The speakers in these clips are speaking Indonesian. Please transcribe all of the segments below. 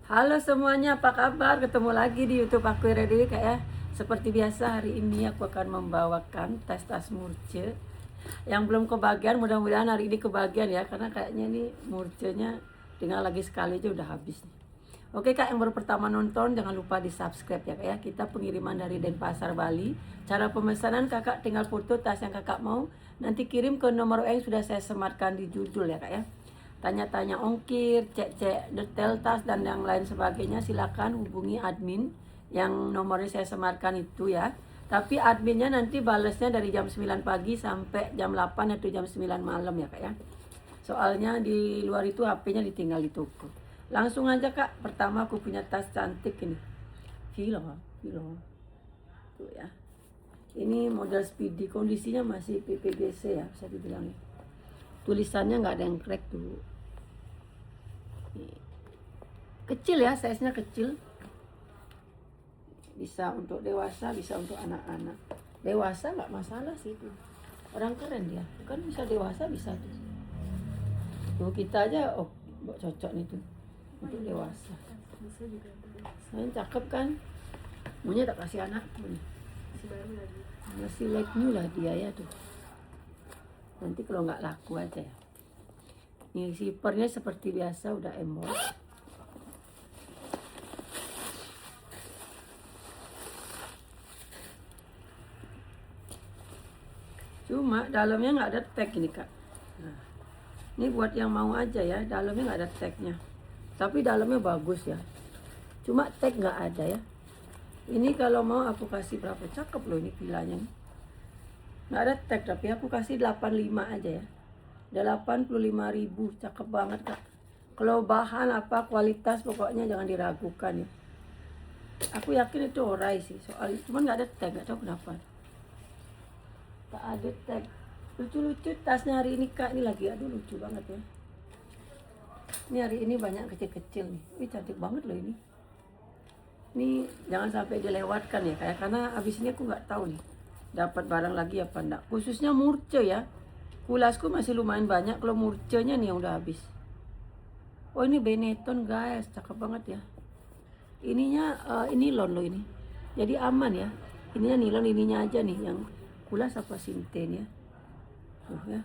Halo semuanya, apa kabar? Ketemu lagi di YouTube aku Dewi Kak ya. Seperti biasa hari ini aku akan membawakan tas murce yang belum kebagian. Mudah-mudahan hari ini kebagian ya, karena kayaknya ini murcenya tinggal lagi sekali aja udah habis nih. Oke Kak, yang baru pertama nonton jangan lupa di subscribe ya Kak ya. Kita pengiriman dari Denpasar, Bali. Cara pemesanan Kakak tinggal foto tas yang Kakak mau, nanti kirim ke nomor yang sudah saya sematkan di judul ya Kak ya. Tanya-tanya ongkir, cek-cek detail tas dan yang lain sebagainya, silakan hubungi admin yang nomornya saya sematkan itu ya. Tapi adminnya nanti balesnya dari jam 9 pagi sampai jam 8 atau jam 9 malam ya Kak ya. Soalnya di luar itu HP-nya ditinggal di toko. Langsung aja Kak, pertama aku punya tas cantik ini. Vilo. Tuh ya. Ini model speedy, kondisinya masih PPGC ya, bisa dibilang ya. Tulisannya nggak ada yang crack tuh. Kecil ya, size-nya kecil. Bisa untuk dewasa, bisa untuk anak-anak. Dewasa nggak masalah sih itu. Orang keren dia. Kan bisa dewasa, bisa tuh. Tuh kita aja, oh cocok nih tuh. Untuk dewasa. Nah, cakep kan? Maunya tak kasih anak tuh nih. Masih like new lah dia ya tuh. Nanti kalau nggak laku aja ya. Ini zippernya seperti biasa udah emboss. Cuma dalamnya nggak ada tag ini Kak. Nah, ini buat yang mau aja ya, dalamnya nggak ada tagnya. Tapi dalamnya bagus ya. Cuma tag nggak ada ya. Ini kalau mau aku kasih berapa, cakep loh ini pilanya. Nggak ada tag tapi aku kasih 85 aja ya. 85.000, cakep banget Kak. Kalau bahan apa kualitas pokoknya jangan diragukan ya. Aku yakin itu orai sih, soal cuman nggak ada tag, nggak tahu kenapa. Tak ada tag. Lucu-lucu tasnya hari ini Kak, ini lagi aduh lucu banget ya. Ini hari ini banyak kecil-kecil nih. Wih cantik banget loh ini. Ini jangan sampai dilewatkan ya kayak, karena abis ini aku nggak tahu nih dapat barang lagi apa enggak. Khususnya murce ya. Kulasku masih lumayan banyak, kalau murcenya nih yang udah habis. Oh ini Benetton guys, cakep banget ya. Ininya ini nilon loh ini. Jadi aman ya. Ininya nilon, ininya aja nih yang kulas apa sinten ya. Ya.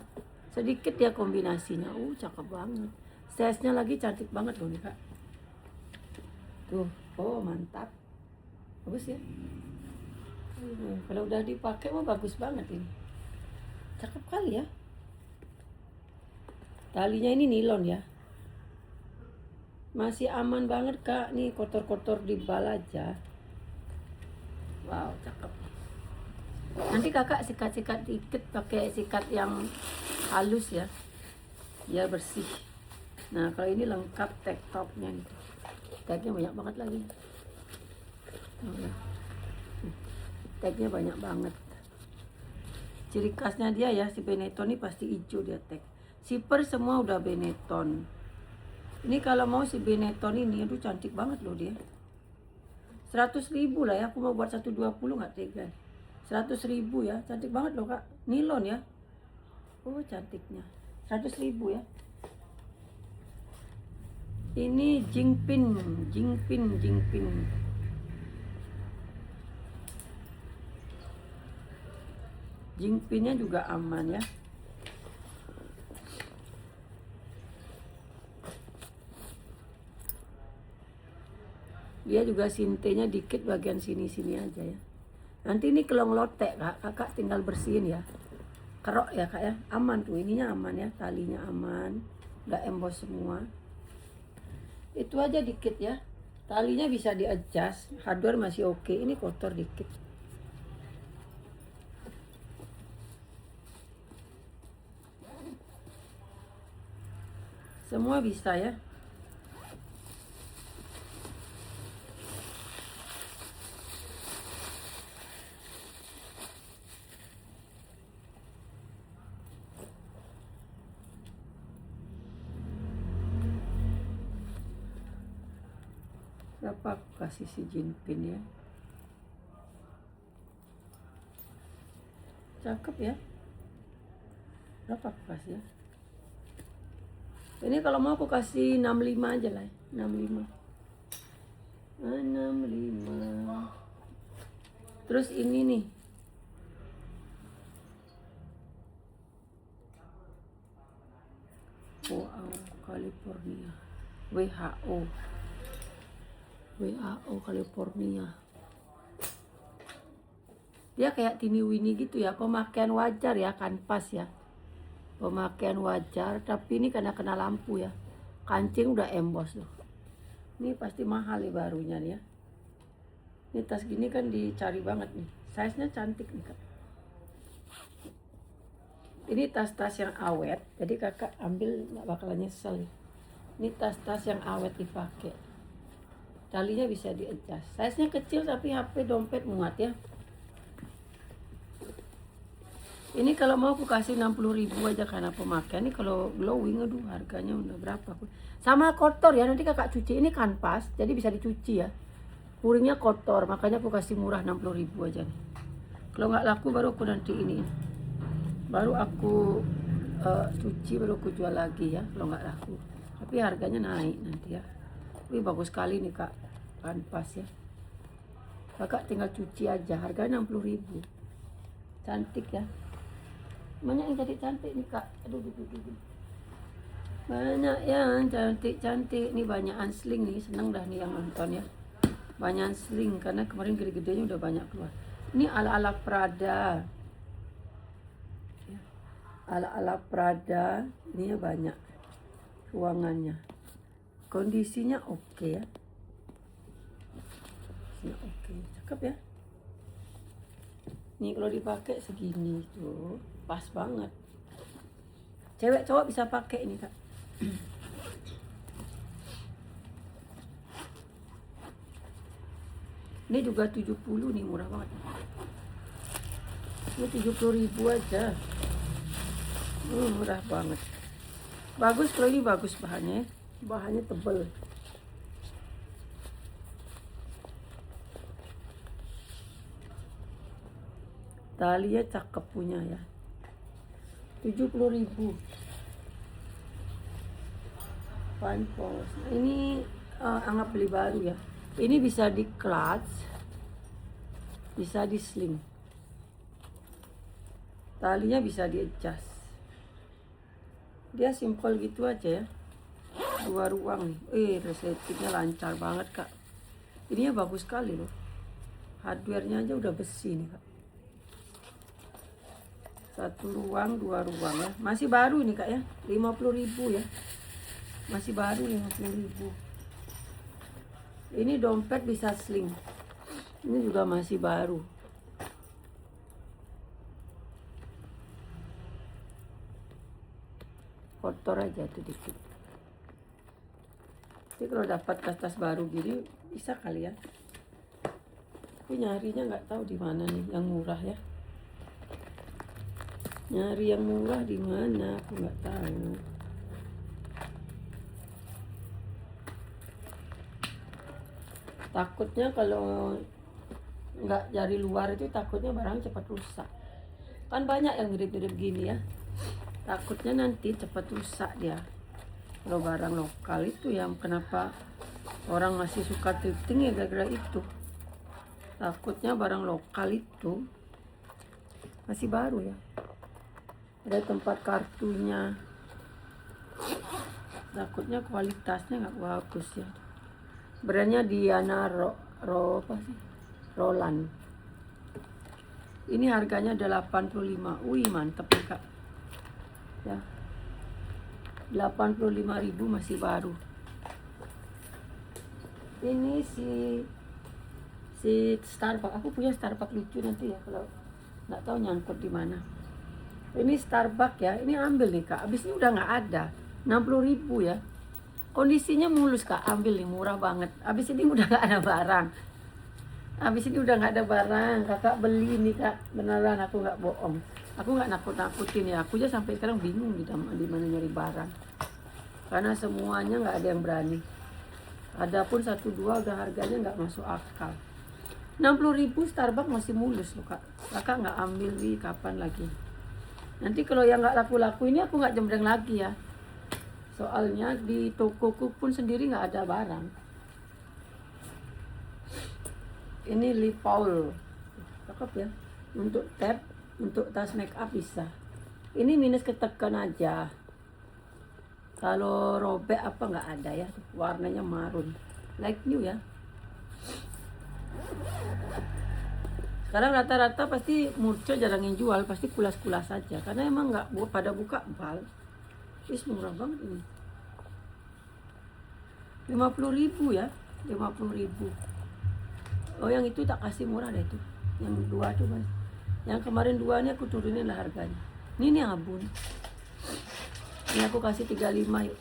Sedikit ya kombinasinya. Cakep banget. Size-nya lagi cantik banget loh nih Kak. Tuh, oh mantap. Bagus ya. Kalau udah dipakai mah bagus banget ini. Cakep kali ya. Talinya ini nilon ya. Masih aman banget Kak. Nih kotor-kotor di bal aja. Wow, cakep. Nanti Kakak sikat-sikat dikit pakai sikat yang halus ya. Biar bersih. Nah, kalau ini lengkap tag topnya nih. Tagnya banyak banget lagi. Tagnya banyak banget. Ciri khasnya dia ya, si Benetton ini pasti hijau dia tag. Zipper semua udah Benetton. Ini kalau mau si Benetton ini, aduh cantik banget loh dia. 100.000 lah ya, aku mau buat 120 nggak tega. 100.000 ya, cantik banget loh Kak. Nilon ya. Oh cantiknya. 100.000 ya. Ini Jingpin. Jingpinnya juga aman ya. Dia juga sintenya dikit bagian sini-sini aja ya. Nanti ini kelong lotek Kak, Kakak tinggal bersihin ya. Kerok ya Kak ya, aman tuh, ininya aman ya, talinya aman, nggak emboss semua. Itu aja dikit ya, talinya bisa di adjust, hardware masih oke, ini kotor dikit. Semua bisa ya. Berapa aku kasih si Jinpin ya. Cakep ya. Berapa aku kasih ya. Ini kalau mau aku kasih 65 aja lah ya. 65. 65. Terus ini nih. Wow, California. WHO California. Dia kayak Tiny Winnie gitu ya, pemakaian wajar ya, kanvas ya. Pemakaian wajar, tapi ini karena kena lampu ya. Kancing udah emboss loh. Ini pasti mahal nih barunya nih ya. Ini tas gini kan dicari banget nih. Size-nya cantik nih Kak. Ini tas-tas yang awet, jadi kakak ambil nggak bakalan nyesel. Ini tas-tas yang awet dipakai. Talinya bisa di-adjust. Size-nya kecil tapi HP dompet muat ya. Ini kalau mau aku kasih 60.000 aja karena pemakaian. Ini kalau glowing aduh harganya udah berapa. Sama kotor ya, nanti kakak cuci. Ini kanvas jadi bisa dicuci ya. Puringnya kotor, makanya aku kasih murah 60.000 aja nih. Kalau nggak laku baru aku nanti ini. Baru aku cuci, baru aku jual lagi ya kalau nggak laku. Tapi harganya naik nanti ya. Wih bagus sekali nih Kak, kanvas ya. Kakak tinggal cuci aja, harganya 60.000. Cantik ya. Banyak yang cantik nih Kak. Aduh. Banyak yang cantik. Nih banyak ansling nih, seneng dah nih yang nonton ya. Banyak ansling karena kemarin gede-gedenya udah banyak keluar. Ini ala-ala Prada. Ala-ala Prada, ini banyak ruangannya. Kondisinya oke ya. Oke, cakep ya. Nih kalau dipakai segini tuh pas banget. Cewek cowok bisa pakai ini Kak. Ini juga 70 nih, murah banget. Ini 70.000 aja. Murah banget. Bagus kalau ini, bagus bahannya. Bahannya tebal. Talinya cakep punya ya. 70.000. Panpos. Ini anggap beli baru ya. Ini bisa di clutch, bisa di sling. Talinya bisa di adjust. Dia simple gitu aja ya. 2 ruang nih. Resletingnya lancar banget Kak. Ininya bagus sekali loh. Hardware-nya aja udah besi nih Kak. 1 ruang, 2 ruang ya. Masih baru nih Kak ya. 50.000 ya. Masih baru 50.000. Ini dompet bisa sling. Ini juga masih baru. Kotor aja tuh dikit. Tapi kalau dapat tas-tas baru gini bisa kali ya. Tapi nyarinya nggak tahu di mana nih yang murah ya. Nyari yang murah di mana aku nggak tahu. Takutnya kalau nggak dari luar itu takutnya barang cepat rusak. Kan banyak yang mirip-mirip gini ya. Takutnya nanti cepat rusak dia. Kalau barang lokal itu yang kenapa orang masih suka thrifting ya gara-gara itu. Takutnya barang lokal itu masih baru ya. Ada tempat kartunya. Takutnya kualitasnya nggak bagus ya. Brandnya Diana Roland. Ini harganya 85. Wih mantep nih Kak. Ya. 85.000 masih baru. Ini si Starbucks. Aku punya Starbucks lucu nanti ya kalau nggak tahu nyangkut di mana. Ini Starbucks ya. Ini ambil nih Kak. Abis ini udah nggak ada. 60.000 ya. Kondisinya mulus Kak, ambil nih murah banget. Abis ini udah nggak ada barang. Abis ini udah nggak ada barang. Kakak beli nih Kak, beneran aku nggak bohong. Aku nggak nakut-nakutin ya. Aku aja sampai sekarang bingung di mana nyari barang. Karena semuanya nggak ada yang berani. Adapun 1-2 udah harganya nggak masuk akal. 60.000 Starbucks masih mulus loh Kak. Kakak nggak ambil di kapan lagi. Nanti kalau yang nggak laku-laku ini aku nggak jembreng lagi ya. Soalnya di tokoku pun sendiri nggak ada barang. Ini Lee Paul, cakep ya. Untuk tab, untuk tas make up bisa. Ini minus ketekan aja. Kalau robek apa nggak ada ya, warnanya marun, like new ya. Sekarang rata-rata pasti Murco jarang yang jual, pasti kulas-kulas saja, karena emang nggak pada buka bal. Is murah banget ini. 50.000 ya, 50.000. Oh yang itu tak kasih murah deh itu, yang dua tuh mas. Yang kemarin dua ini aku turunin lah harganya. Ini abun. Ini aku kasih 35 yuk.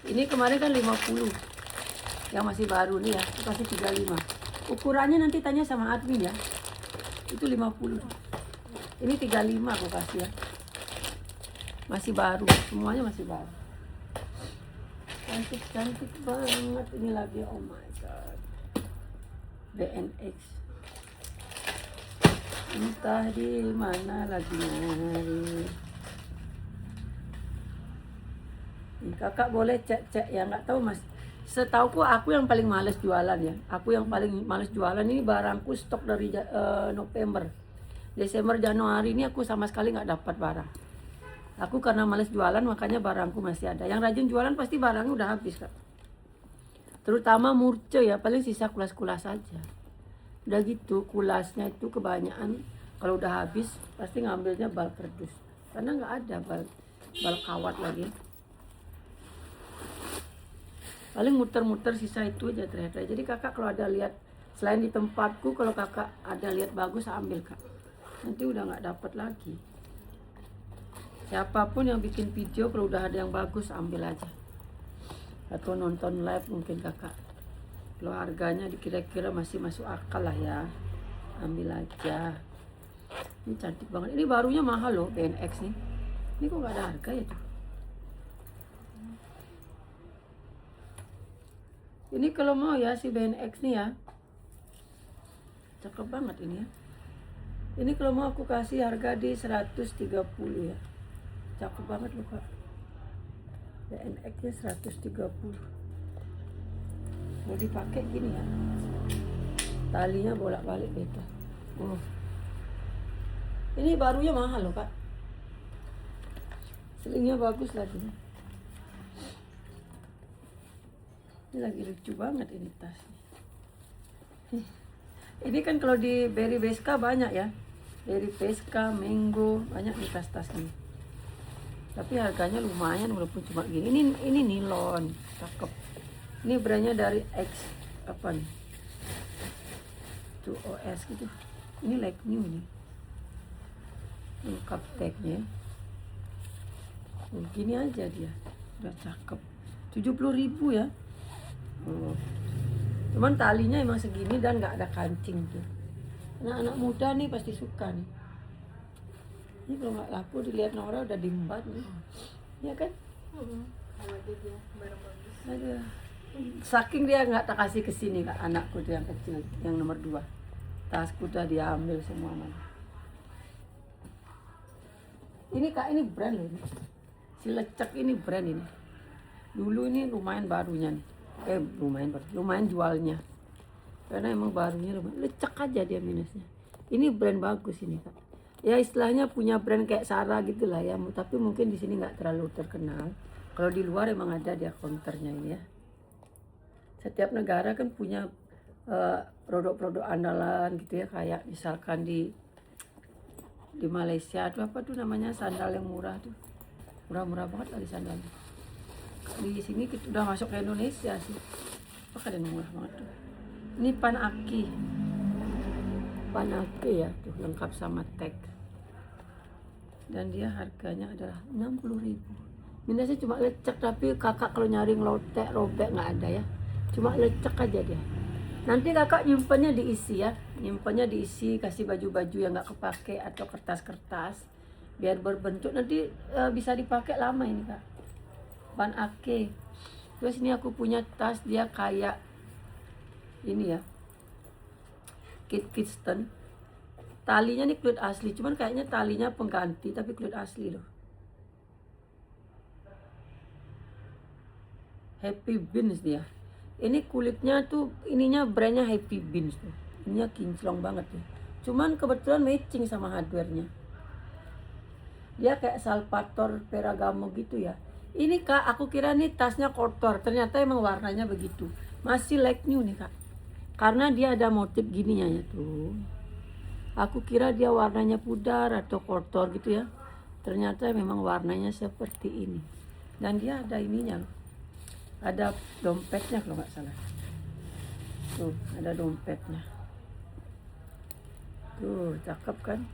Ini kemarin kan 50. Yang masih baru nih ya, aku kasih 35. Ukurannya nanti tanya sama admin ya. Itu 50. Ini 35 aku kasih ya. Masih baru, semuanya masih baru. Cantik-cantik banget ini lagi, oh my god. BNX. Entah di mana lagi nyari. Kakak boleh cek ya, nggak tahu mas. Setauku aku yang paling males jualan ya. Aku yang paling males jualan ini barangku stok dari November, Desember, Januari ini aku sama sekali nggak dapat barang. Aku karena males jualan makanya barangku masih ada. Yang rajin jualan pasti barangnya udah habis kak. Terutama Murce ya, paling sisa kulas-kulas aja. Udah gitu kulasnya itu kebanyakan kalau udah habis pasti ngambilnya bal kerdus. Karena nggak ada bal kawat lagi. Paling muter-muter sisa itu aja ternyata. Jadi kakak kalau ada lihat selain di tempatku, kalau kakak ada lihat bagus ambil kak. Nanti udah nggak dapat lagi. Siapapun yang bikin video kalau udah ada yang bagus ambil aja. Atau nonton live mungkin kakak. Kalau harganya kira-kira masih masuk akal lah ya, ambil aja. Ini cantik banget. Ini barunya mahal loh BNX nih. Ini kok nggak ada harga ya tuh. Ini kalau mau ya si BNX nih ya, cakep banget ini ya. Ini kalau mau aku kasih harga di 130 ya. Cakep banget loh kak. BNX nya 130. Mau dipakai gini ya. Talinya bolak-balik beda. Oh. Ini barunya mahal loh kak. Selingnya bagus lagi. Ini lagi lucu banget ini tas. Ini kan kalau di Berry Beska banyak ya. Berry Beska, Mango, banyak nih tas-tas nih. Tapi harganya lumayan walaupun cuma gini. Ini nilon, cakep. Ini brandnya dari X apa nih? 2OS gitu. Ini like new nih. Lengkap tagnya. Gini aja dia. Udah cakep. 70.000 ya. Oh. Cuman talinya emang segini dan nggak ada kancing tuh. Anak-anak muda nih pasti suka nih. Ini kalau nggak laku dilihat orang udah diembat nih, ya kan? Aduh. Saking dia nggak tak kasih ke sini kak, anakku tuh yang kecil, yang nomor 2. Tasku udah diambil semua mana. Ini kak, ini brand loh ini. Si lecek ini brand ini. Dulu ini lumayan barunya nih. Lumayan jualnya. Karena emang barunya lumayan. Lecek aja dia minusnya. Ini brand bagus ini kak. Ya istilahnya punya brand kayak Sarah gitulah ya. Tapi mungkin di sini nggak terlalu terkenal. Kalau di luar emang ada dia counternya ini ya. Setiap negara kan punya produk-produk andalan gitu ya. Kayak misalkan di Malaysia tuh apa tuh namanya sandal yang murah tuh. Murah-murah banget lah di sandalnya. Di sini kita udah masuk ke Indonesia sih. Apa yang murah banget tuh. Ini Panaki ya tuh lengkap sama tag. Dan dia harganya adalah 60.000. Minusnya cuma lecek, tapi kakak kalau nyari ngelotek robek nggak ada ya. Cuma lecek aja dia. Nanti kakak nyimpannya diisi ya. Nyimpannya diisi, kasih baju-baju yang nggak kepake atau kertas-kertas biar berbentuk, nanti bisa dipakai lama ini kak. Ban Ake. Terus ini aku punya tas, dia kayak ini ya, Kit Kidston. Talinya nih kulit asli, cuman kayaknya talinya pengganti tapi kulit asli loh. Happy Beans dia. Ini kulitnya tuh ininya brandnya Happy Beans tuh. Ininya kinclong banget tuh. Cuman kebetulan matching sama hardware-nya. Dia kayak Salvatore Ferragamo gitu ya. Ini Kak, aku kira nih tasnya kotor. Ternyata emang warnanya begitu. Masih like new nih Kak. Karena dia ada motif gininya ya tuh. Aku kira dia warnanya pudar atau kotor gitu ya. Ternyata memang warnanya seperti ini. Dan dia ada ininya loh. Ada dompetnya kalau nggak salah. Tuh, ada dompetnya. Tuh, cakep kan?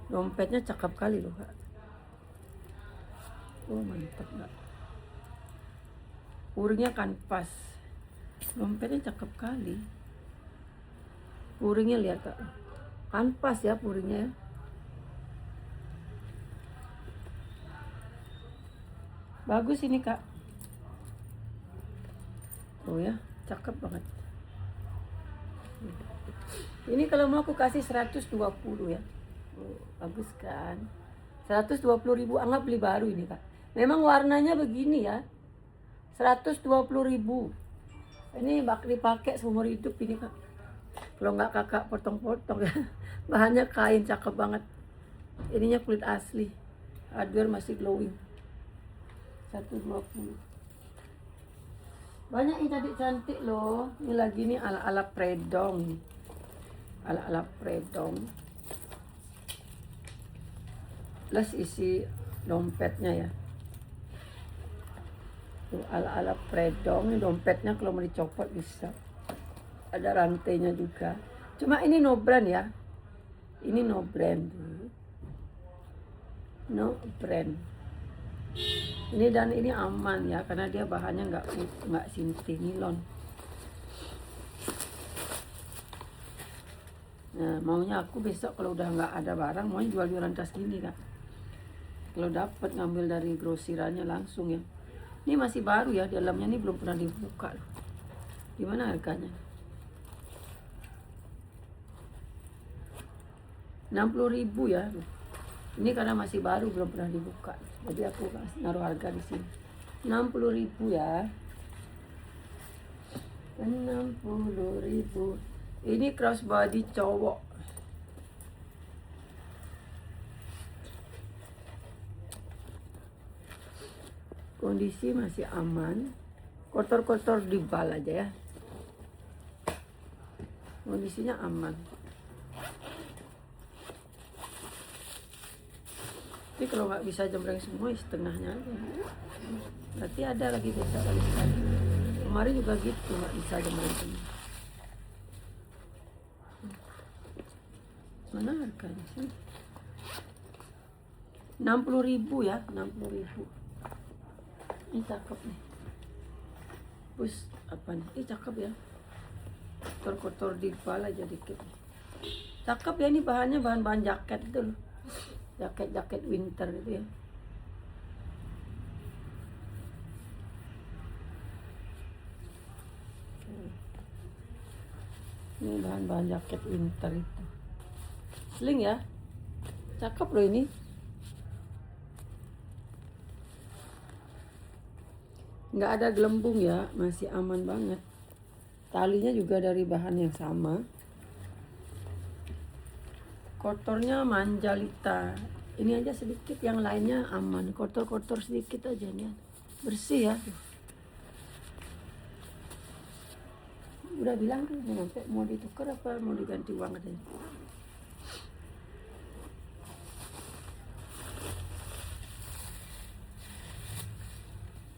Dompetnya cakep kali loh Kak. Oh mantap Kak. Uringnya kanvas. Dompetnya cakep kali. Puringnya lihat Kak. Kanvas ya puringnya ya. Bagus ini Kak. Oh ya, cakep banget. Ini kalau mau aku kasih 120 ya. Oh, bagus kan? 120.000, anggap beli baru ini Kak. Memang warnanya begini ya. 120.000. Ini bak dipakai seumur hidup ini Kak. Kalau nggak kakak potong-potong ya. Bahannya kain, cakep banget. Ininya kulit asli. Hardware masih glowing. 120. Banyak yang cantik-cantik loh. Ini lagi nih ala-ala predong. Ala-ala predong. Plus isi dompetnya ya. Tuh ala-ala predong. Ini dompetnya kalau mau dicopot bisa. Ada rantainya juga. Cuma ini no brand ya. Ini no brand. No brand. Ini dan ini aman ya karena dia bahannya nggak sintetik nilon. Nah maunya aku besok kalau udah nggak ada barang mau jual-jualan tas gini Kak. Kalau dapat ngambil dari grosirannya langsung ya. Ini masih baru ya, dalamnya ini belum pernah dibuka loh. Gimana harganya? 60.000 ya. Ini karena masih baru belum pernah dibuka. Jadi aku naruh harga di sini. 60.000 ya. 60.000. Ini crossbody cowok. Kondisi masih aman. Kotor-kotor di bal aja ya. Kondisinya aman. Tapi kalau nggak bisa jembreng semua setengahnya aja. Berarti ada lagi besok kali sekali. Kemarin juga gitu nggak bisa jembreng semua. Mana harganya sih? 60.000 ya, 60.000. Ini cakep nih. Bus apa nih? Ini cakep ya. Kotor-kotor di kepala aja dikit. Cakep ya, ini bahannya bahan-bahan jaket itu loh. Jaket-jaket winter itu ya. Ini bahan-bahan jaket winter itu. Sling ya. Cakep loh ini. Nggak ada gelembung ya, masih aman banget. Talinya juga dari bahan yang sama. Kotornya manjalita. Ini aja sedikit, yang lainnya aman. Kotor-kotor sedikit aja nih. Bersih ya. Udah bilang tuh sampai mau ditukar apa mau diganti uang katanya.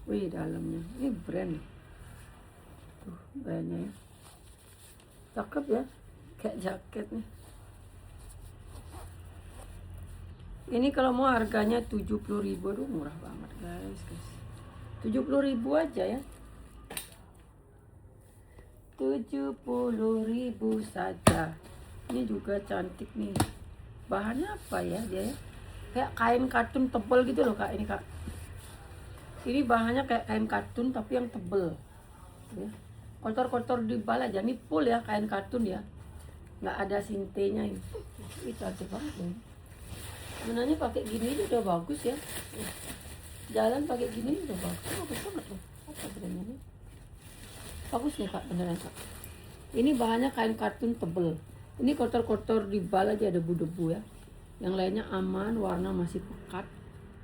Wih dalamnya, ini brand. Tuh brandnya ya. Cakep ya, kayak jaket nih. Ini kalau mau harganya 70.000, aduh murah banget guys. 70.000 aja ya. 70.000 saja. Ini juga cantik nih. Bahannya apa ya dia ya? Kayak kain katun tebal gitu loh Kak, ini Kak. Ini bahannya kayak kain katun tapi yang tebel. Ya. Kotor-kotor di bal aja. Ini full ya kain katun ya. Nggak ada sintenya ini. Ini cantik banget nih. Sebenarnya pakai gini udah bagus ya. Jalan pakai gini udah bagus. Bagus banget loh. Apa brandnya nih? Bagus nih kak, beneran kak. Ini bahannya kain kartun tebel. Ini kotor-kotor di bal aja, debu-debu ya. Yang lainnya aman, warna masih pekat.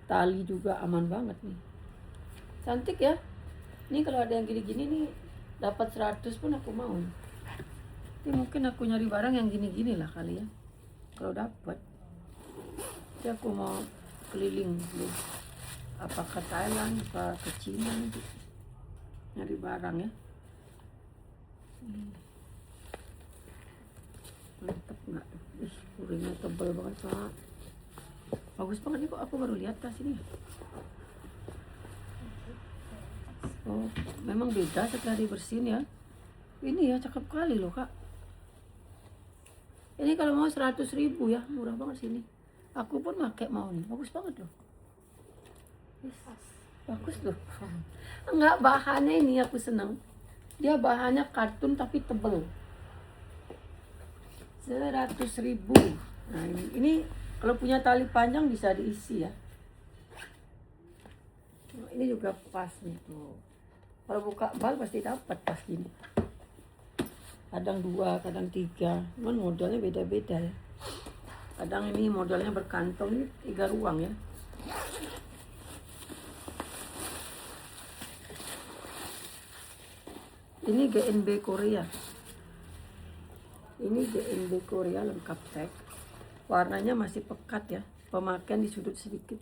Tali juga aman banget nih. Cantik ya. Ini kalau ada yang gini-gini nih, dapat 100 pun aku mau. Tapi mungkin aku nyari barang yang gini-gini lah kali ya. Kalau dapat. Jadi aku mau keliling dulu. Apa ke Thailand, apa ke Cina nanti. Nyari barang ya. Mantep nggak? Ih, kuringnya tebal banget pak. Bagus banget nih, kok aku baru lihat tas ini. Oh, memang beda setelah dibersihin ya. Ini ya cakep kali loh kak. Ini kalau mau 100.000 ya, murah banget sini. Aku pun pakai mau nih, bagus banget loh. Bagus loh. Enggak, bahannya ini aku seneng. Dia bahannya kartun tapi tebel. 100.000. Nah ini kalau punya tali panjang bisa diisi ya. Ini juga pas nih tuh. Kalau buka bal pasti dapat pas gini. Kadang 2, kadang 3. Cuman modelnya beda-beda ya. Kadang ini modelnya berkantong, ini 3 ruang ya. Ini GNB Korea. Ini GNB Korea lengkap tag. Warnanya masih pekat ya. Pemakaian di sudut sedikit.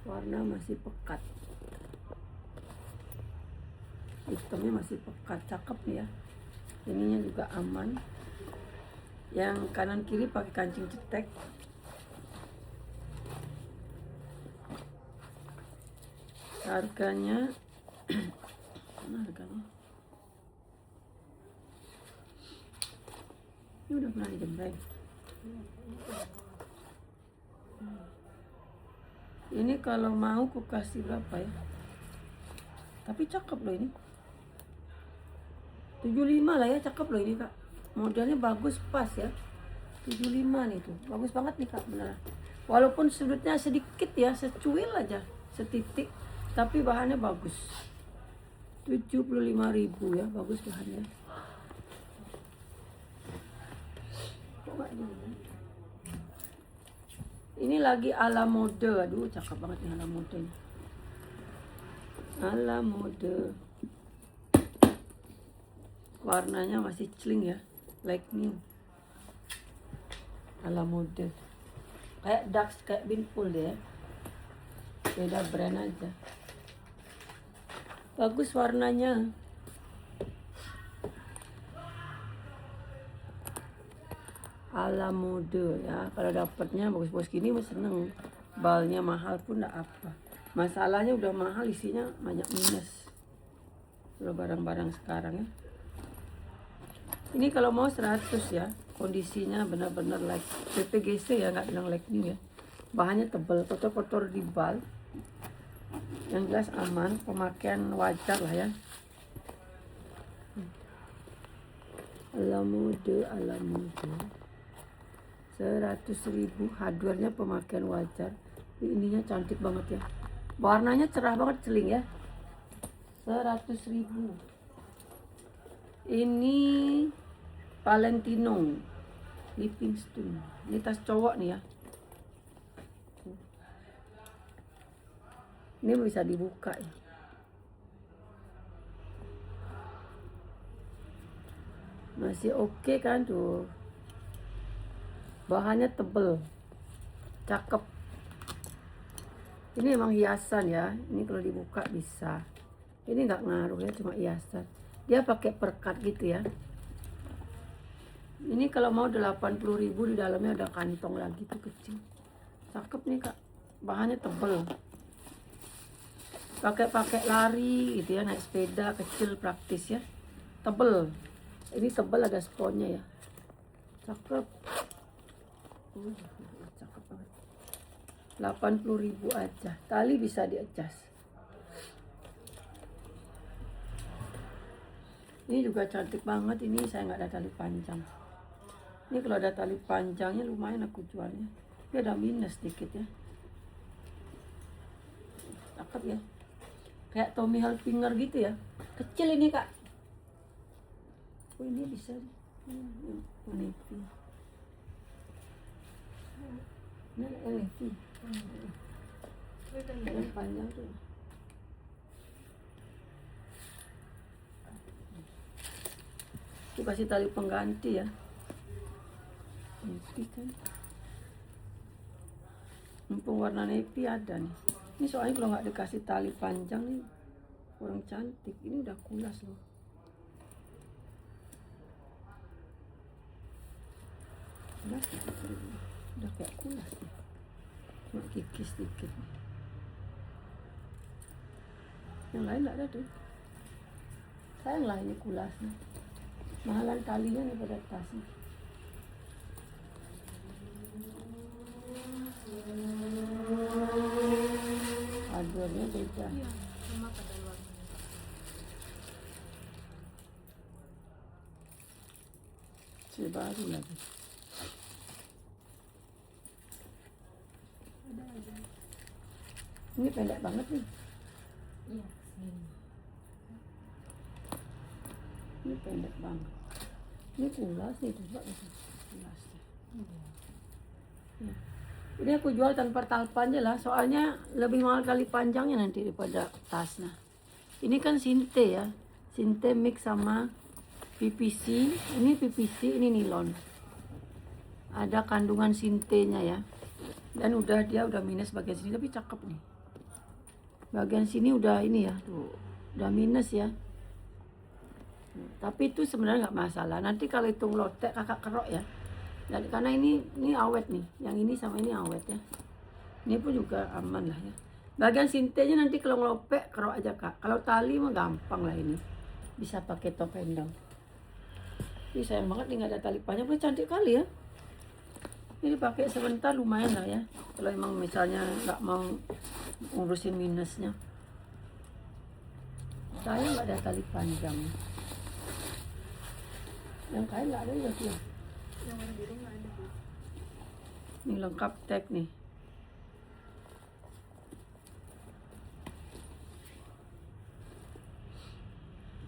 Warna masih pekat. Hitamnya masih pekat, cakep nih ya. Ininya juga aman. Yang kanan kiri pakai kancing cetek. Harganya mana harganya? Ini udah pernah dijembreng. Ini kalau mau aku kasih berapa ya? Tapi cakep loh ini. 75 lah ya, cakep loh ini kak. Modelnya bagus, pas ya. 75 nih tuh, bagus banget nih kak, beneran. Walaupun sudutnya sedikit ya, secuil aja, setitik, tapi bahannya bagus. 75.000 ya, bagus bahannya. Ini lagi ala mode, aduh cakep banget nih ala mode. Ala mode. Warnanya masih celing ya, like new. Ala mode. Kayak Dax, kayak Binpool deh. Beda brand aja. Bagus warnanya. Ala mode ya. Kalau dapatnya bagus-bagus gini mah seneng. Balnya mahal pun enggak apa. Masalahnya udah mahal, isinya banyak minus. Kalau barang-barang sekarang ya. Ini kalau mau 100 ya. Kondisinya benar-benar like PPGC ya, nggak bilang like new ya. Bahannya tebal, kotor-kotor di bal. Yang jelas aman, pemakaian wajar lah ya. Ala mode, ala mode. 100.000, hardware-nya pemakaian wajar. Ininya cantik banget ya. Warnanya cerah banget, celing ya. 100.000. Ini Valentino Livingstone. Ini tas cowok nih ya. Ini bisa dibuka ya. Masih oke kan tuh. Bahannya tebel. Cakep. Ini emang hiasan ya. Ini kalau dibuka bisa. Ini nggak ngaruh ya, cuma hiasan. Dia pakai perkat gitu ya. Ini kalau mau 80.000, di dalamnya ada kantong lagi tuh kecil. Cakep nih kak. Bahannya tebel. Pakai lari gitu ya, naik sepeda kecil praktis ya. Tebel. Ini tebel, ada sponnya ya. Cakep. Cakep banget. 80.000 aja. Tali bisa di-adjust. Ini juga cantik banget. Ini saya nggak ada tali panjang. Ini kalau ada tali panjangnya lumayan aku jualnya. Ini ada minus sedikit ya. Cakep ya. Kayak Tommy Hilfiger gitu ya. Kecil ini kak. Oh ini bisa. Warna navy. Ini yang navy. Yang panjang tuh. Aku kasih tali pengganti ya. Navy kan. Mumpung warna navy ada nih. Ini soalnya kalau nggak dikasih tali panjang nih kurang cantik. Ini udah kulas loh. Udah kayak kulas nih. Cuma kikis dikit. Yang lain nggak ada tuh. Sayang lah ini kulasnya. Mahalan talinya nih pada tasnya. Adornya beda. Iya, sama pada warnanya. Baru lagi. Ada. Ini pendek banget nih. Iya, segini. Ini pendek banget. Ini kulas nih, coba itu kulasnya. Ya. Ini aku jual tanpa talpa aja lah, soalnya lebih mahal kali panjangnya nanti daripada tasnya. Ini kan sinte ya, sinte mix sama PVC. Ini PVC, ini nilon. Ada kandungan sintenya ya. Dan dia udah minus bagian sini, tapi cakep nih. Bagian sini udah ini ya, tuh udah minus ya. Tapi itu sebenarnya nggak masalah. Nanti kalau itu ngelotek kakak kerok ya. Dan karena ini awet nih, yang ini sama ini awet ya. Ini pun juga aman lah ya. Bagian sintenya nanti kalau ngelopek kerok aja kak. Kalau tali mah gampang lah ini. Bisa pakai top endang. Ini sayang banget nih nggak ada tali panjang, tapi cantik kali ya. Ini pakai sebentar lumayan lah ya. Kalau emang misalnya nggak mau ngurusin minusnya. Saya nggak ada tali panjang. Yang kain nggak ada juga tuh. Yang warna biru nggak ada tuh. Ini lengkap tag nih.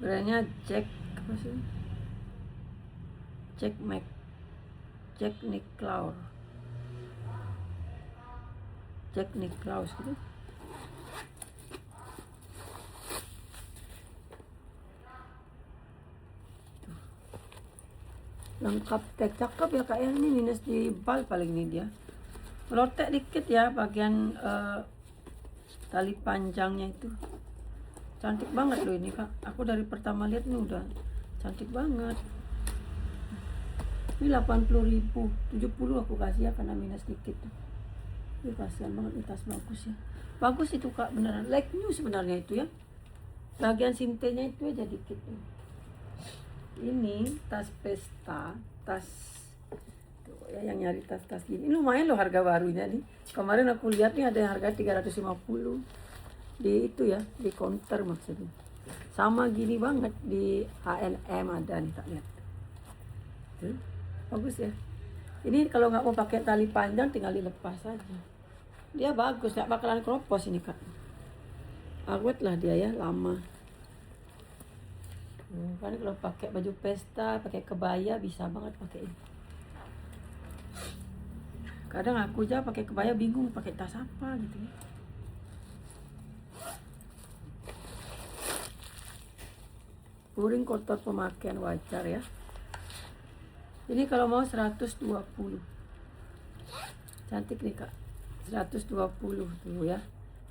Brandnya Jack apa sih? Jack Nicklaus. Jack Nicklaus gitu. Lengkap tag, cakep ya kak ya. Ini minus di bal paling ini dia. Melotek dikit ya bagian tali panjangnya itu. Cantik banget loh ini kak. Aku dari pertama lihat ini udah cantik banget. Ini 80.000, 70 aku kasih ya karena minus dikit. Ini kasihan banget, ini tas bagus ya. Bagus itu kak, beneran. Like new sebenarnya itu ya. Bagian sintenya itu aja dikit tuh. Ini tas pesta, tas tuh, ya, yang nyari tas-tas gini. Ini lumayan loh harga barunya nih. Kemarin aku lihat nih ada yang harga 350 di itu ya, di counter maksudnya. Sama gini banget di H&M ada nih, tak lihat. Tuh, bagus ya. Ini kalau nggak mau pakai tali panjang tinggal dilepas aja. Dia bagus, nggak bakalan kropos ini kak. Awet lah dia ya, lama. Kan kalau pakai baju pesta, pakai kebaya bisa banget pakai ini. Kadang aku aja pakai kebaya bingung pakai tas apa gitu ya. Puring kotor pemakaian wajar ya. Ini kalau mau 120. Cantik nih kak. 120 tuh ya.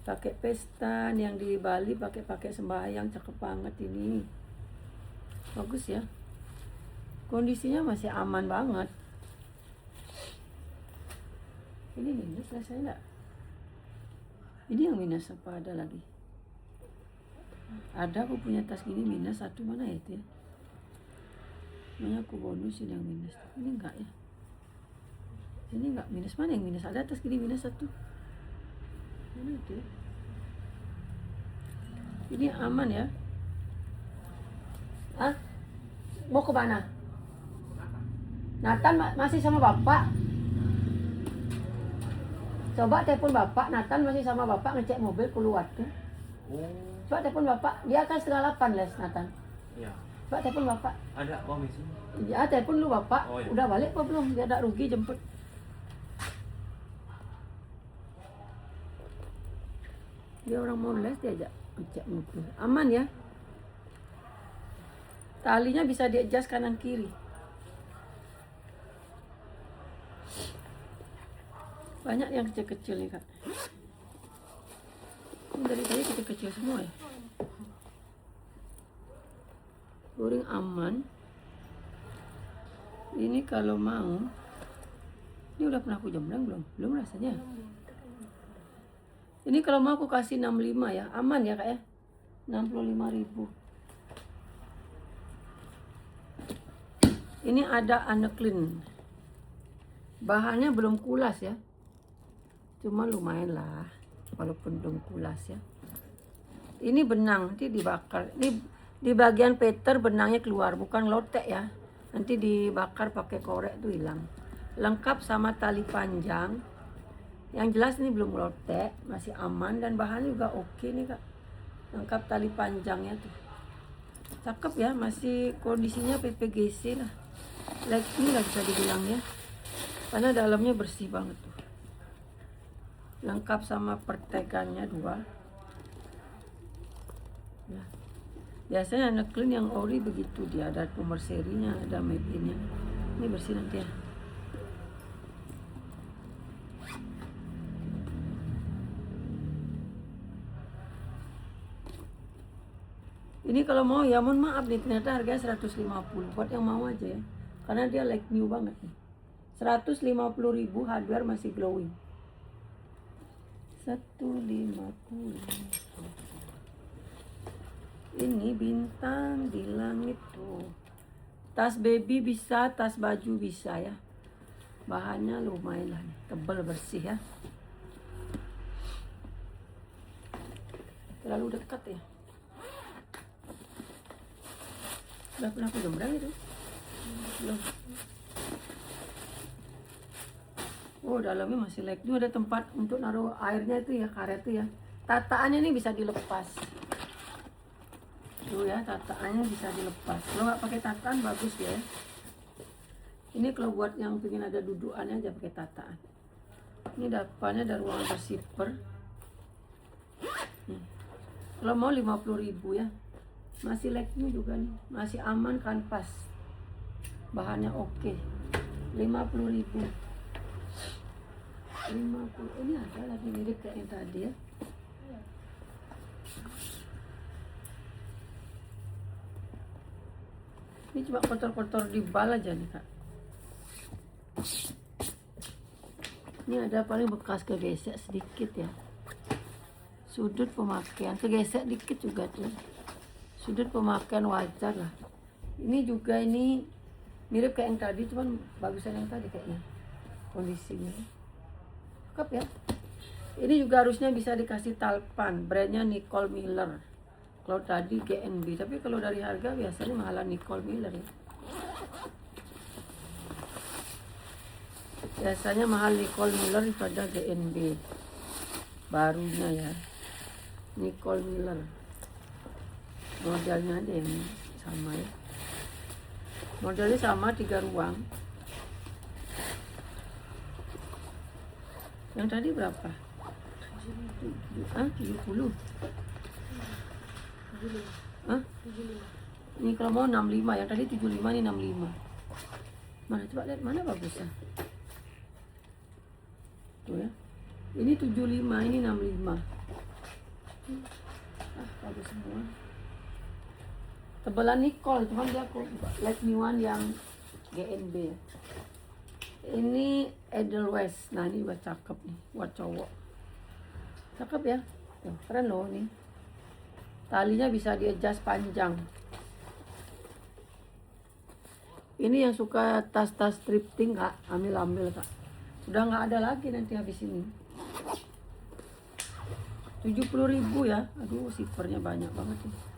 Pakai pesta yang di Bali pakai sembahyang, cakep banget ini. Bagus ya. Kondisinya masih aman banget. Ini minus rasanya enggak? Ini yang minus apa ada lagi? Ada, aku punya tas gini minus satu, mana ya itu ya? Makanya aku bonusin yang minus. Ini enggak ya? Ini enggak minus, mana yang minus? Ada tas gini minus satu. Mana itu ya? Ini aman ya? Hah? Mau ke mana? Nathan masih sama bapak. Coba telepon bapak, Nathan masih sama bapak ngecek mobil keluar tuh. Pak telepon bapak, dia akan setengah 8 les Nathan. Iya. Pak telepon bapak. Ada Om itu. Ya telepon lu bapak, Oh, iya. udah balik apa belum? Dia tak rugi jemput. Dia orang mau les diajak ngumpul. Aman ya. Talinya bisa di-adjust kanan kiri. Banyak yang kecil-kecil nih kak. Ini dari tadi kecil-kecil semua ya. Luring aman. Ini kalau mau, ini udah pernah aku jembrang belum? Belum rasanya. Ini kalau mau aku kasih 65 ya, aman ya kak ya, 65.000. Ini ada aneklin, bahannya belum kulas ya, cuma lumayan lah, walaupun belum kulas ya. Ini benang, nanti dibakar. Ini di bagian peter benangnya keluar, bukan lotek ya. Nanti dibakar pakai korek tuh hilang. Lengkap sama tali panjang. Yang jelas ini belum lotek, masih aman dan bahannya juga oke nih kak. Lengkap tali panjangnya tuh. Cakep ya, masih kondisinya PPGC lah. Like ini lah bisa dibilang ya. Karena dalamnya bersih banget tuh. Lengkap sama pertegannya 2. Ya. Biasanya neklin yang ori begitu, dia ada nomor serinya, ada made in-nya. Ini bersih nanti ya. Ini kalau mau ya mohon maaf nih, ternyata harganya 150. Buat yang mau aja ya. Karena dia like new banget nih. 150.000 hardware masih glowing. 150. Ini bintang di langit tuh. Tas baby bisa, tas baju bisa ya. Bahannya lumayan lah nih, tebal bersih ya. Terlalu dekat ya. Udah pernah aku jembrang itu? Belum. Oh dalamnya masih like. Itu ada tempat untuk naruh airnya itu ya, karet itu ya. Tataannya ini bisa dilepas. Tuh ya, tataannya bisa dilepas. Kalau nggak pakai tataan bagus ya. Ini kalau buat yang pengen ada dudukannya aja pakai tataan. Ini depannya ada ruangan bersifar. Kalau mau 50.000 ya. Masih like new juga nih, masih aman kanvas. Bahannya oke. 50.000. 50. Ini ada lagi mirip kayak yang tadi ya. Ini cuma kotor-kotor di bal aja nih kak. Ini ada paling bekas kegesek sedikit ya. Sudut pemakaian kegesek dikit juga tuh. Sudut pemakaian wajar lah. Ini juga ini mirip kayak yang tadi, cuman bagusan yang tadi kayaknya kondisinya. Cakep ya. Ini juga harusnya bisa dikasih talpan, brandnya Nicole Miller. Kalau tadi GNB, tapi kalau dari harga biasanya mahalan Nicole Miller ya. Biasanya mahal Nicole Miller daripada GNB. Barunya ya. Nicole Miller. Modelnya ada yang sama ya. Modelnya sama 3 ruang. Yang tadi berapa? 70. Hah? Ini kalau mau 65, yang tadi 75, ini 65. Mana coba lihat mana bagusnya. Tuh ya. Ini 75, ini 65. Bagus semua. Tebalan Nicole, cuman dia aku like new one yang GNB. Ini Edelweiss. Nah ini buat cakep nih, buat cowok. Cakep ya. Tuh, keren loh nih. Talinya bisa di-adjust panjang. Ini yang suka tas-tas thrifting kak, ambil kak. Udah nggak ada lagi nanti habis ini. 70.000 ya. Aduh, sipernya banyak banget nih.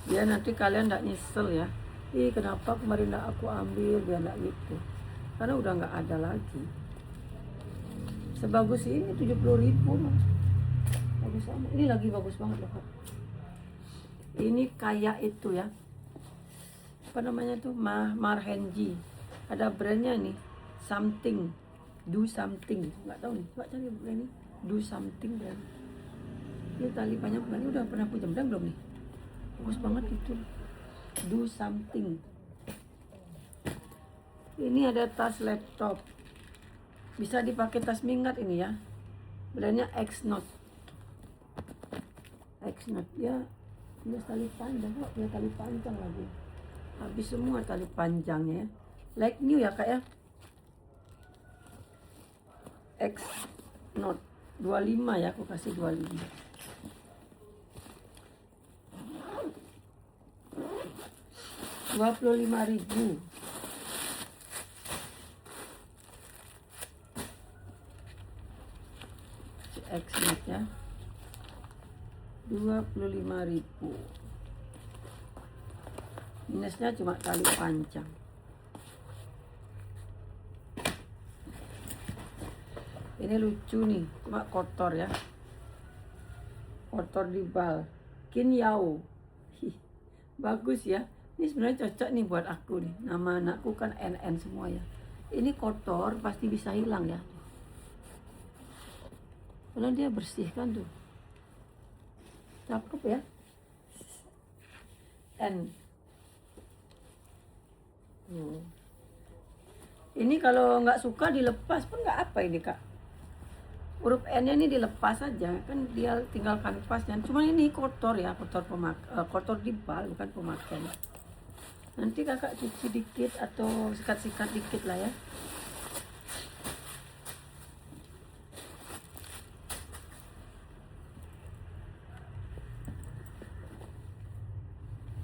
Biar nanti kalian nggak nyesel ya. Ih kenapa kemarin nggak aku ambil, biar nggak gitu. Karena udah nggak ada lagi. Sebagus ini 70.000 loh. Bagus banget. Ini lagi bagus banget loh Kak. Ini kayak itu ya. Apa namanya tuh? Marhenji. Ada brandnya nih. Something. Do something. Nggak tahu nih. Coba cari brand ini. Do something brand. Ini tali panjang ini udah pernah punya brand belum nih? Bagus banget itu. Do something. Ini ada tas laptop. Bisa dipakai tas minggat ini ya. Brandnya X-Note. X-Note ya. Ini tali panjang kok. Dia tali panjang lagi. Habis semua tali panjangnya ya. Like new ya Kak ya. X-Note 25 ya. Aku kasih 25. 25.000. X-Note ya. 25.000. Minusnya cuma tali panjang. Ini lucu nih, cuma kotor ya. Kotor di bal. Kinyao. Bagus ya. Ini sebenarnya cocok nih buat aku nih. Nama anakku kan NN semua ya. Ini kotor pasti bisa hilang ya. Karena dia bersihkan tuh. Cakep ya. N. Ini kalau nggak suka dilepas pun nggak apa ini Kak. Huruf N-nya ini dilepas aja, kan dia tinggal kanvasnya. Cuman ini kotor ya, kotor di bal, bukan pemakaian. Nanti kakak cuci dikit atau sikat-sikat dikit lah ya.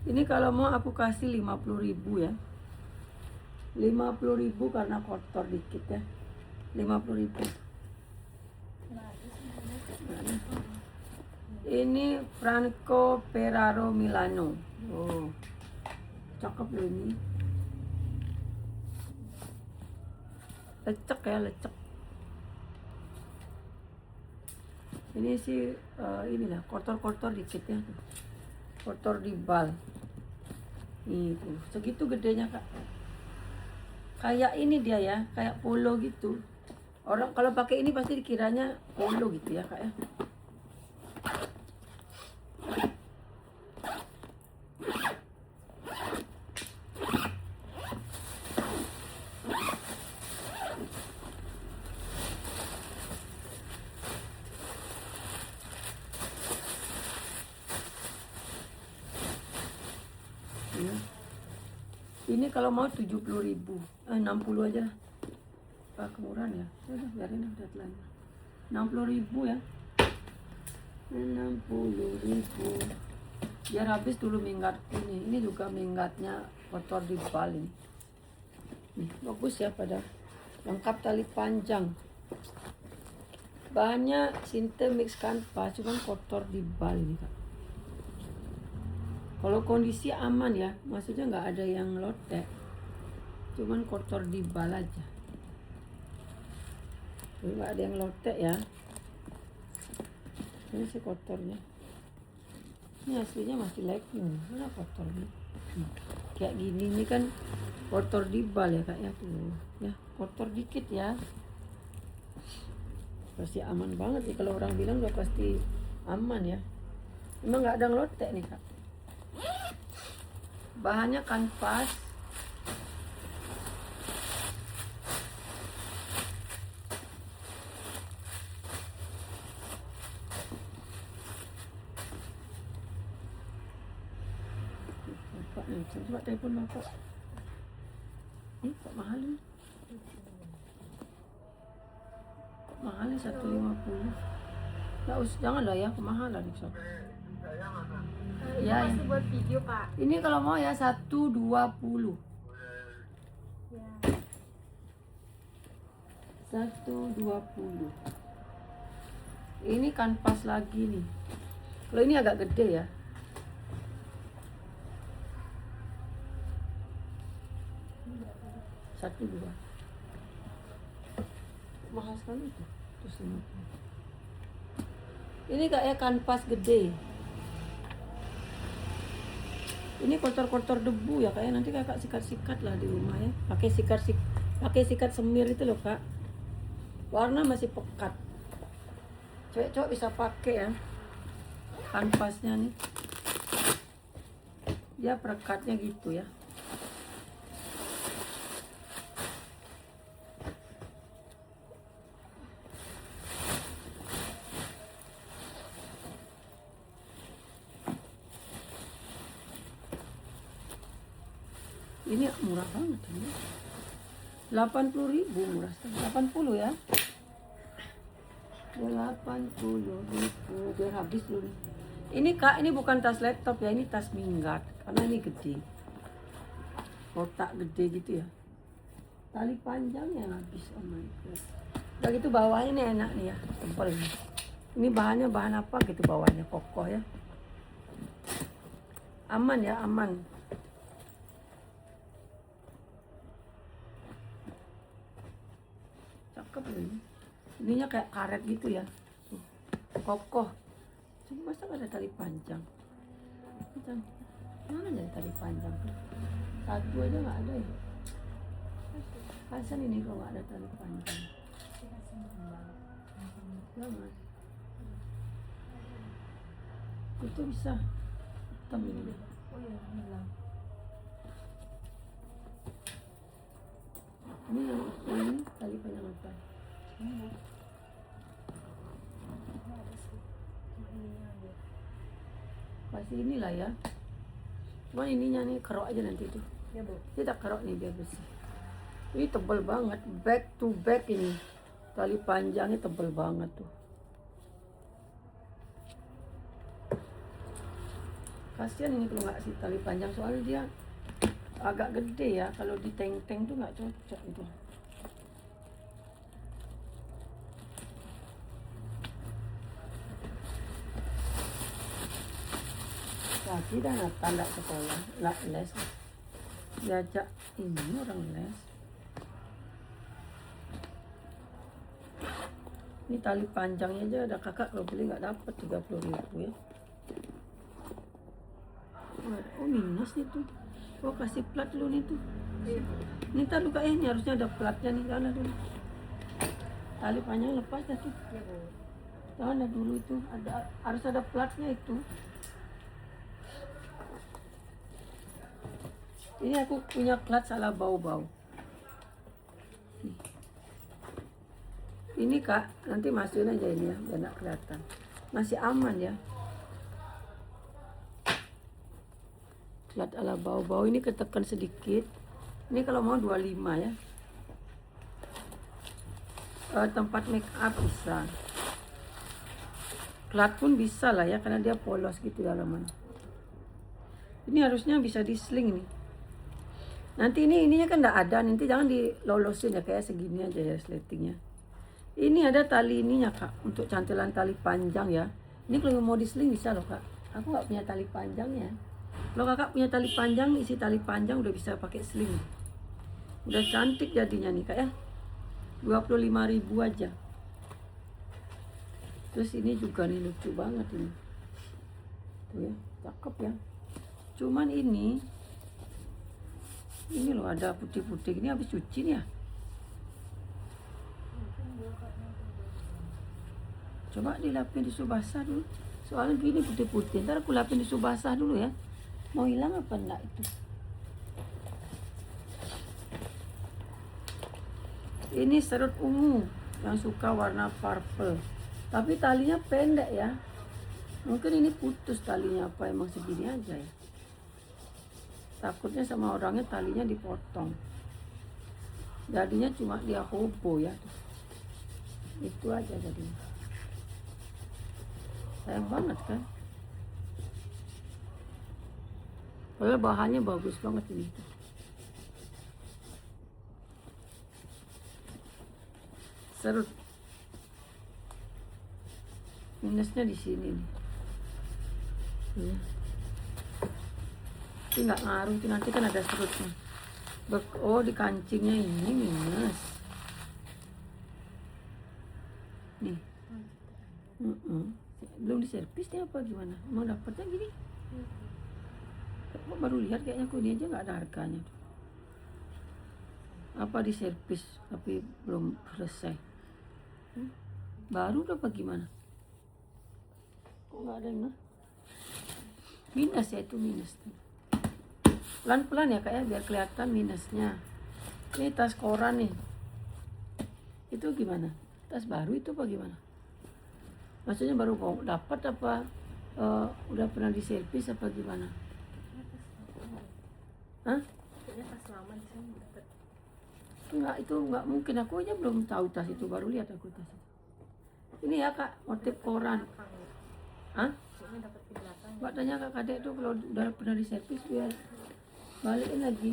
Ini kalau mau aku kasih 50.000 ya. 50.000 karena kotor dikit ya. 50.000. Ini Franco Ferraro Milano. Oh, cakep loh ini. Lecek ya, lecek. Ini sih inilah kotor-kotor dikit ya. Kotor di bal. Itu segitu gedenya Kak. Kayak ini dia ya, kayak polo gitu. Orang kalau pakai ini pasti dikiranya polo gitu ya Kak ya. Ya. Ini kalau mau 70.000, 60 aja lah. Kemurahan ya. Udah biarin udah telan. 60.000 ya. 60.000. Biar habis dulu minggat ini. Ini juga minggatnya kotor di bal ini. Nih, bagus ya pada lengkap tali panjang. Bahannya Sinte Mix Canvas, cuman kotor di bal ini Kak. Kalau kondisi aman ya, maksudnya nggak ada yang lotek, cuman kotor di bal aja. Nggak ada yang lotek ya. Ini sih kotornya. Ini aslinya masih legging, mana kotornya? Kayak gini ini kan kotor di bal ya Kak ya tuh, ya kotor dikit ya. Pasti aman banget nih, kalau orang bilang udah pasti aman ya. Emang nggak ada yang lotek nih Kak. Bahannya kanvas. Bapak nih, coba telepon bapak. Kok mahal nih? Kok mahal nih 150? Nggak usah, jangan lah ya, kemahalan nih sob. Ya, Masih buat video Pak. ini kalau mau ya 120. Ya. 120. Ini kanvas lagi nih. Kalau ini agak gede ya. Satu dua. Mahal sekali itu. 150. Ini kayak kanvas gede. Ini kotor-kotor debu ya, kayak nanti kakak sikat-sikat lah di rumah ya. Pakai sikat semir itu loh kak. Warna masih pekat. Cowok bisa pakai ya. Kanvasnya nih. Dia perekatnya gitu ya. Ini murah banget ini. 80.000 murah sekali. 80 ya. 80.000 biar habis dulu nih. Ini kak, ini bukan tas laptop ya, ini tas minggat karena ini gede. Kotak gede gitu ya. Tali panjang yang habis, oh my god. Udah gitu bawahnya nih enak nih ya, tebal nih. Ini bahannya bahan apa gitu bawahnya, kokoh ya. Aman ya, aman. Cakep ini. Ininya kayak karet gitu ya. Tuh, kokoh. Cuma masa gak ada tali panjang? Mana ada tali panjang? Satu aja nggak ada ya. Kasian ini kalau nggak ada tali panjang. Jangan. Itu bisa hitam ini. Oh iya, hilang. Ini yang ini tali panjang apa? Ini ada sih. Cuma ininya aja. Pasti inilah ya. Cuma ininya nih kerok aja nanti itu. Ya bu. Kita kerok nih biar bersih. Ini tebal banget, back to back ini. Tali panjangnya tebal banget tuh. Kasian ini kalau nggak sih tali panjang, soalnya dia agak gede ya. Kalau di tank-tank tuh nggak cocok itu. Tadi dah tanda sekolah, lah les. Diajak ini orang les. Ini tali panjangnya aja ada kakak kalau beli nggak dapat 30.000 ya. Oh minus nih tuh. Oh kasih plat dulu nih tuh. Ini tadi kak ini harusnya ada platnya nih, jangan dulu. Tali panjang lepas dah tuh. Ya bu. Jangan dulu itu ada, harus ada platnya itu. Ini aku punya plat salah bau-bau. Ini kak, nanti masukin aja ini ya, biar nggak kelihatan. Masih aman ya. Plat ala bau-bau ini ketekan sedikit. Ini kalau mau 25 ya. Tempat make up bisa. Plat pun bisa lah ya, karena dia polos gitu dalaman. Ini harusnya bisa di-sling nih. Nanti ininya kan nggak ada, nanti jangan dilolosin ya, kayak segini aja ya resletingnya. Ini ada tali ininya kak, untuk cantelan tali panjang ya. Ini kalau mau di-sling bisa loh kak. Aku nggak punya tali panjangnya. Kalau kakak punya tali panjang, isi tali panjang udah bisa pakai sling. Udah cantik jadinya nih kak ya. 25.000 aja. Terus ini juga nih lucu banget ini. Tuh ya, cakep ya. Cuman ini loh ada putih-putih, ini habis cuci nih ya. Coba dilapin di suhu basah dulu. Soalnya gini putih-putih, ntar aku lapin di suhu basah dulu ya. Mau hilang apa enggak itu? Ini serut ungu yang suka warna purple. Tapi talinya pendek ya. Mungkin ini putus talinya, apa emang segini aja ya. Takutnya sama orangnya talinya dipotong. Jadinya cuma dia hobo ya. Itu aja jadinya. Sayang banget kan. Padahal bahannya bagus banget ini. Serut. Minusnya di sini nih. Ya. Tapi nggak ngaruh, itu nanti kan ada serutnya. Oh di kancingnya ini minus. Belum diservis dia apa gimana? Emang dapatnya gini? Kok baru lihat kayaknya kok ini aja nggak ada harganya. Apa diservis tapi belum selesai? Baru udah apa gimana? Kok nggak ada yang minus ya, itu minus. Pelan-pelan ya kak ya biar kelihatan minusnya. Ini tas koran nih. Itu gimana? Tas baru itu apa gimana? Maksudnya baru mau dapat apa udah pernah diservis apa gimana? Hah? Kayaknya pas lama di sini dapat. Enggak, itu enggak mungkin. Aku aja belum tahu tas itu, baru lihat aku tas itu. Ini ya kak, motif koran. Hah? Kayaknya dapat di belakang. Mbak tanya kak kadek tuh kalau udah pernah diservis biar balikin lagi.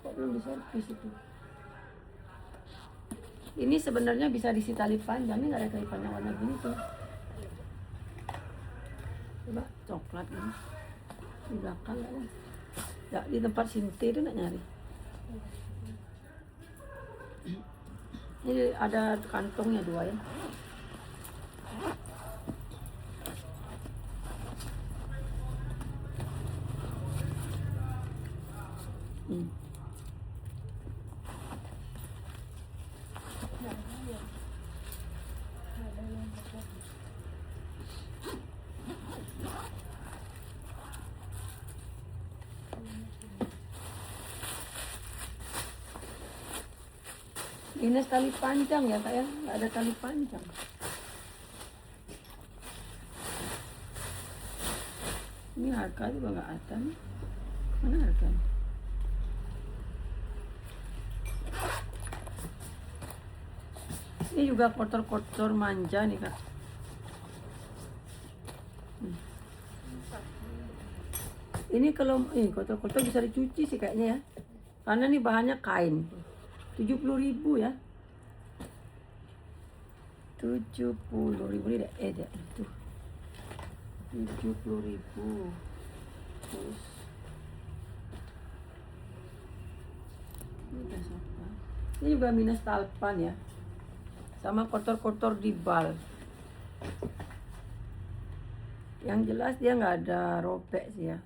Kok belum diservis itu? Ini sebenarnya bisa diisi tali panjang, ini nggak ada tali panjang warna gini tuh. Coba coklat ini di belakang ya. Ya di tempat Sinti itu nak nyari. Ini ada kantongnya 2 ya. Ini tali panjang ya kak ya, nggak ada tali panjang. Ini harga juga nggak ada nih. Mana harganya? Ini juga kotor-kotor manja nih kak. Ini kalau kotor-kotor bisa dicuci sih kayaknya ya. Karena ini bahannya kain. 70.000 ya. 70.000 ini ada tuh. 70.000. Terus ini tas apa? Ini juga minus talpan ya. Sama kotor-kotor di bal. Yang jelas dia nggak ada robek sih ya.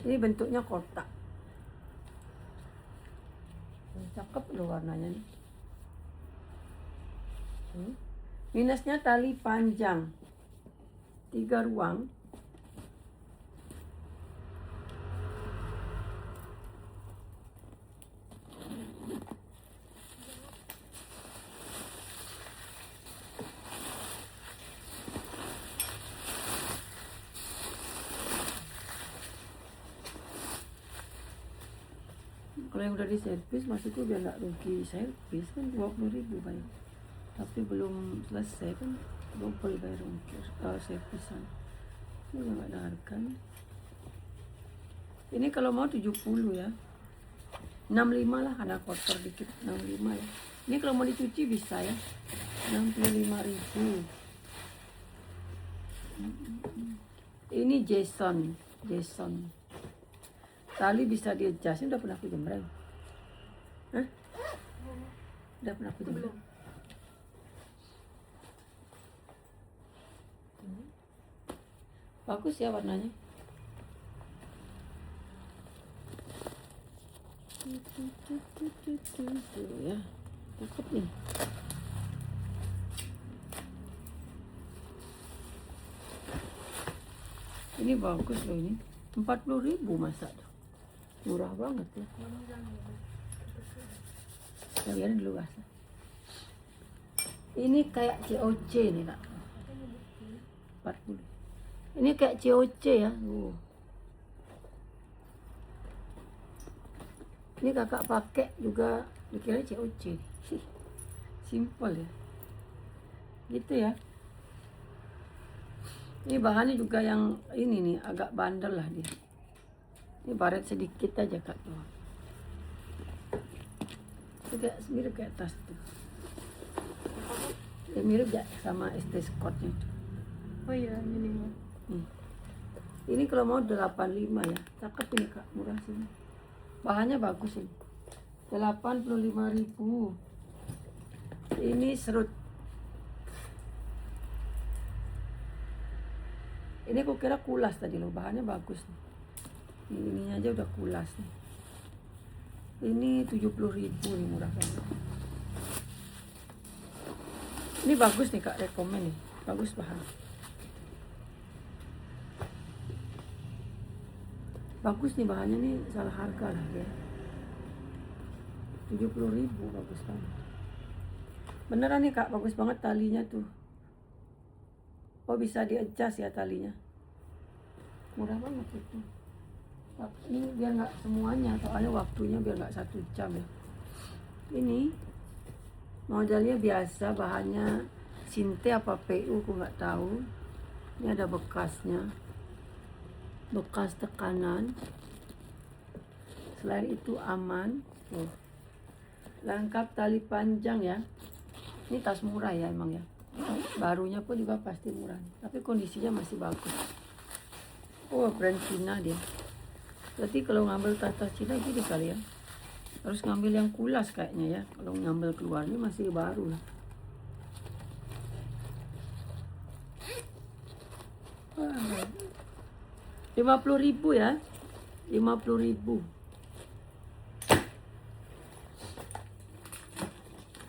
Ini bentuknya kotak. Cakep loh warnanya nih. Minusnya tali panjang 3 ruang. Kalau yang udah diservis maksudku biar nggak rugi servis kan 20.000 bayar. Tapi belum selesai kan double bayar ongkir servisan. Ini nggak ada harga. Ini kalau mau 70 ya. 65 lah karena kotor dikit, 65 ya. Ini kalau mau dicuci bisa ya. 65.000. Ini Jason. Tali bisa di adjust. Ini udah pernah aku jembreng. Hah? Udah pernah aku jembreng. Bagus ya warnanya. Tuh ya, cakep nih. Ini bagus loh ini. 40.000 masa tuh. Murah banget ya. Kalian dulu basah. Ini kayak COC nih kak. 40. Ini kayak COC ya. Ini kakak pakai juga dikira COC. Simple ya. Gitu ya. Ini bahannya juga yang ini nih agak bandel lah dia. Ini baret sedikit aja kak tuh. Itu kayak mirip kayak tas tuh. Ya, mirip ya sama ST Scott-nya tuh. Oh iya, ininya. Ini kalau mau 85 ya. Cakep ini kak, murah sih. Bahannya bagus ini. 85.000. Ini serut. Ini aku kira kulas tadi loh, bahannya bagus nih. Ininya aja udah kulas nih. Ini 70.000 nih, murah banget. Ini bagus nih Kak, rekomen nih. Bagus bahan. Bagus nih bahannya nih, salah harga lah ya. 70.000, bagus banget. Beneran nih Kak, bagus banget talinya tuh. Oh bisa di-adjust ya talinya. Murah banget itu. Ini biar nggak semuanya, soalnya waktunya biar nggak 1 jam ya. Ini modelnya biasa, bahannya Sinte apa PU aku nggak tahu. Ini ada bekasnya, bekas tekanan. Selain itu aman. Tuh. Lengkap tali panjang ya. Ini tas murah ya emang ya. Barunya pun juga pasti murah, tapi kondisinya masih bagus. Oh, brand Cina dia. Berarti kalau ngambil tas Cina gini kali ya, harus ngambil yang kulas kayaknya ya. Kalau ngambil keluar ini masih baru lah. 50.000 ya, 50.000.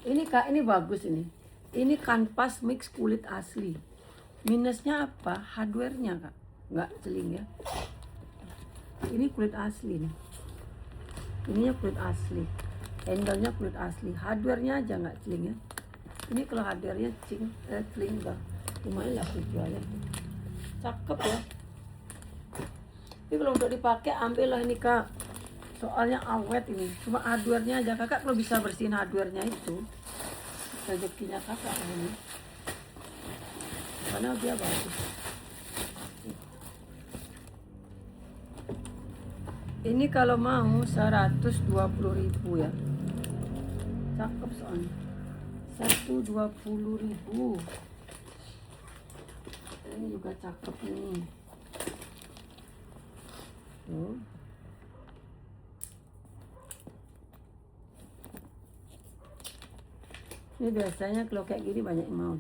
Ini Kak, ini bagus ini. Ini kanvas mix kulit asli. Minusnya apa? Hardware-nya Kak, nggak celing ya. Ini kulit asli nih. Ininya kulit asli. Handle-nya kulit asli. Hardware-nya aja nggak celing ya. Ini kalau hardware-nya celing bah. Lumayan lah jualnya. Cakep ya. Tapi kalau untuk dipakai ambillah ini Kak. Soalnya awet ini. Cuma hardware-nya aja. Kakak kalau bisa bersihin hardware-nya itu, rezekinya kakak ini. Karena dia bagus. Ini kalau mau 120.000 ya. Cakep soalnya. 120.000. Ini juga cakep nih. Tuh. Ini biasanya kalau kayak gini banyak yang mau.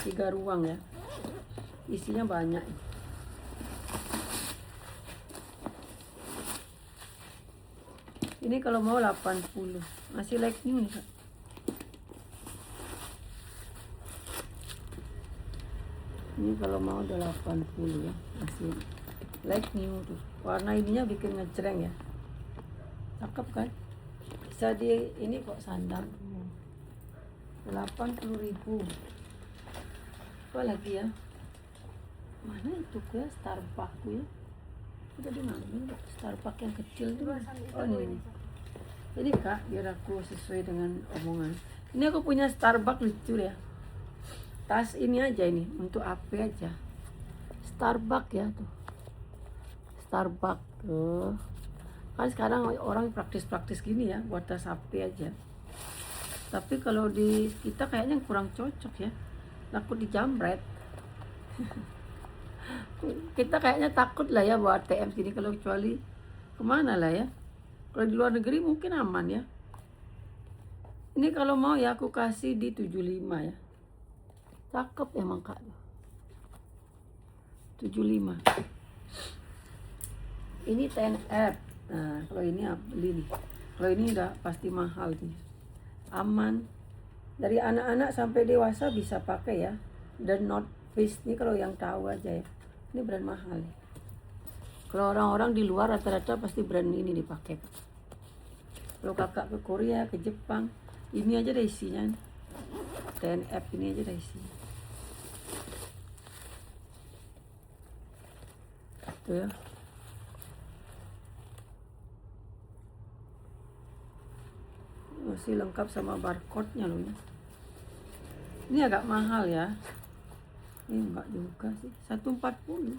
3 ruang ya. Isinya banyak. Ini kalau mau 80. Masih like new nih Kak. Ini kalau mau udah 80 ya. Masih like new tuh. Warna ininya bikin ngejreng ya. Cakep kan? Bisa di ini kok sandal. 80.000. Apa lagi ya? Mana itu ya Starbucks ya? Udah diambil Starbucks yang kecil tuh. Oh ini. Jadi Kak, biar aku sesuai dengan omongan. Ini aku punya Starbucks lucu ya. Tas ini aja ini untuk AP aja. Starbucks ya tuh. Starbucks tuh. Kan sekarang orang praktis-praktis gini ya, buat tas HP aja. Tapi kalau di kita kayaknya kurang cocok ya. Takut dijamret. Kita kayaknya takut lah ya buat ATM sini, kalau kecuali kemana lah ya. Kalau di luar negeri mungkin aman ya. Ini kalau mau ya aku kasih di 75 ya. Cakep emang Kak. 75. Ini 10F. Nah, kalau ini beli nih. Kalau ini udah pasti mahal nih. Aman. Dari anak-anak sampai dewasa bisa pakai ya. Dan North Face ini kalau yang tahu aja ya. Ini brand mahal. Kalau orang-orang di luar rata-rata pasti brand ini dipakai. Kalau kakak ke Korea, ke Jepang, ini aja ada isinya. 10F ini aja ada isinya. Tuh ya. Masih lengkap sama barcode-nya loh ya. Ini agak mahal ya. Ini enggak juga sih, 140.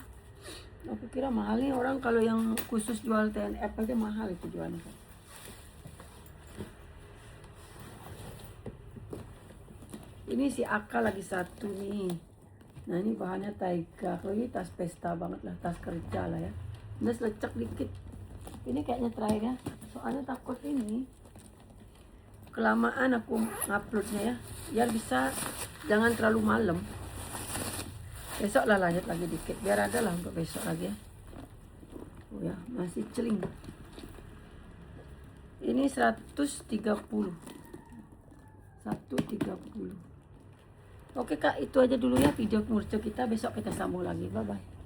Aku kira mahal nih, orang kalau yang khusus jual TNF aja mahal itu jualnya. Ini si Aka lagi satu nih. Nah ini bahannya Taiga. Kalau ini tas pesta banget lah, tas kerja lah ya. Ini selecek dikit. Ini kayaknya terakhir ya. Soalnya takut ini kelamaan aku nguploadnya ya. Biar bisa jangan terlalu malam. Besok lah lanjut lagi dikit, biar ada lah untuk besok lagi ya. Oh ya, masih celing. Ini 130. 130. Oke Kak, itu aja dulu ya video mercon kita. Besok kita sambung lagi. Bye bye.